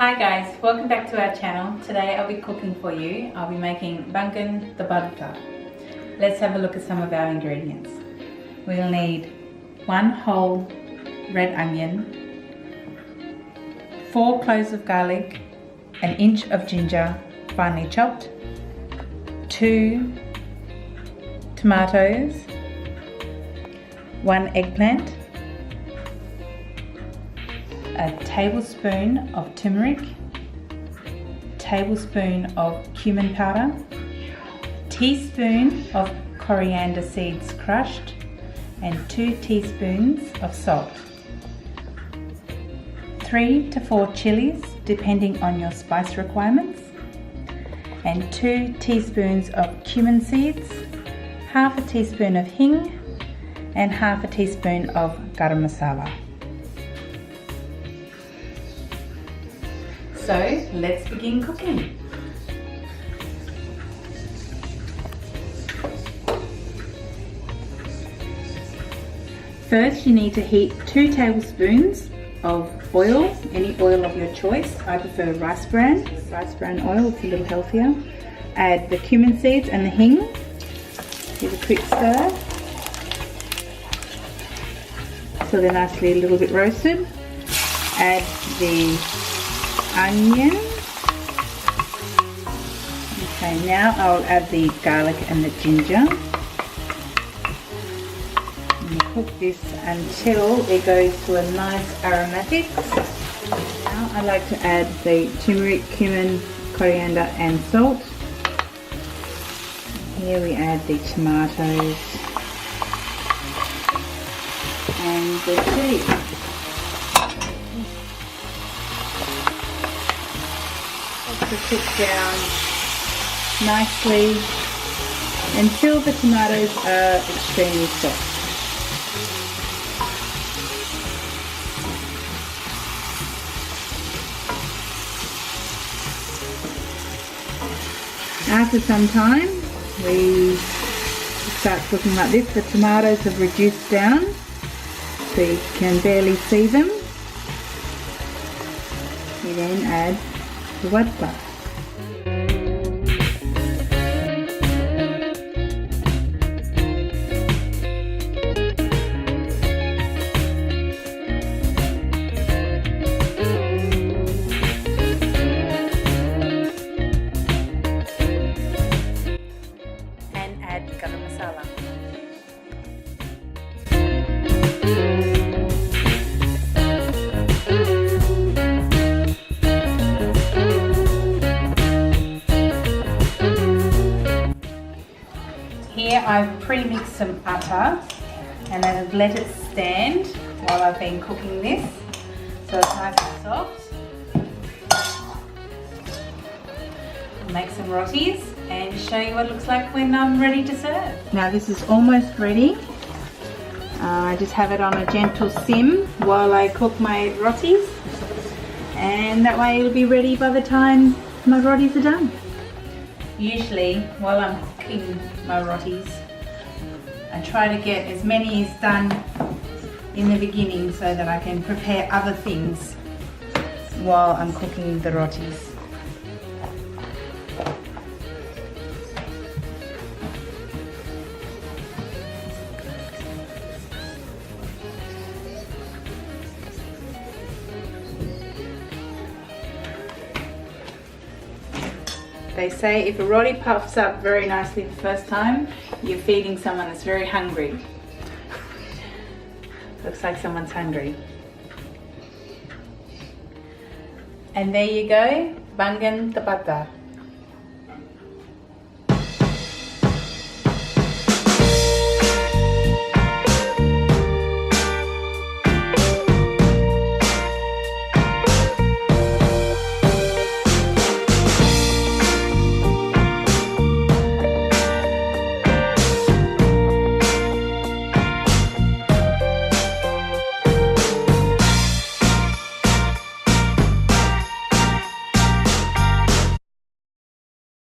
Hi guys, welcome back to our channel. Today I'll be cooking for you. I'll be making Baingan Da Bharta. Let's have a look at some of our ingredients. We'll need 1 whole red onion, 4 cloves of garlic, 1 inch of ginger finely chopped, 2 tomatoes, 1 eggplant, a tablespoon of turmeric, tablespoon of cumin powder, teaspoon of coriander seeds crushed, and 2 teaspoons of salt. 3 to 4 chillies depending on your spice requirements, and 2 teaspoons of cumin seeds, half a teaspoon of hing, and half a teaspoon of Garam Masala. So let's begin cooking. First you need to heat 2 tablespoons of oil, any oil of your choice. I prefer rice bran oil, it's a little healthier. Add the cumin seeds and the hing. Give a quick stir so they're nicely a little bit roasted. Add the onion. Okay, now I'll add the garlic and the ginger. And cook this until it goes to a nice aromatic. Now I like to add the turmeric, cumin, coriander and salt. Here we add the tomatoes and the chilli. To cook down nicely until the tomatoes are extremely soft. After some time, we start cooking like this. The tomatoes have reduced down so you can barely see them. We then add the vodka. And add Garam Masala. Here I've pre-mixed some atta and then I've let it stand while I've been cooking this so it's nice and soft. I'll make some rotis and show you what it looks like when I'm ready to serve. Now this is almost ready. I just have it on a gentle sim while I cook my rotis, and that way it'll be ready by the time my rotis are done. Usually while I'm cooking my rotis, I try to get as many as done in the beginning so that I can prepare other things while I'm cooking the rotis. They say if a roti puffs up very nicely the first time, you're feeding someone that's very hungry. Looks like someone's hungry. And there you go, Baingan Da Bharta.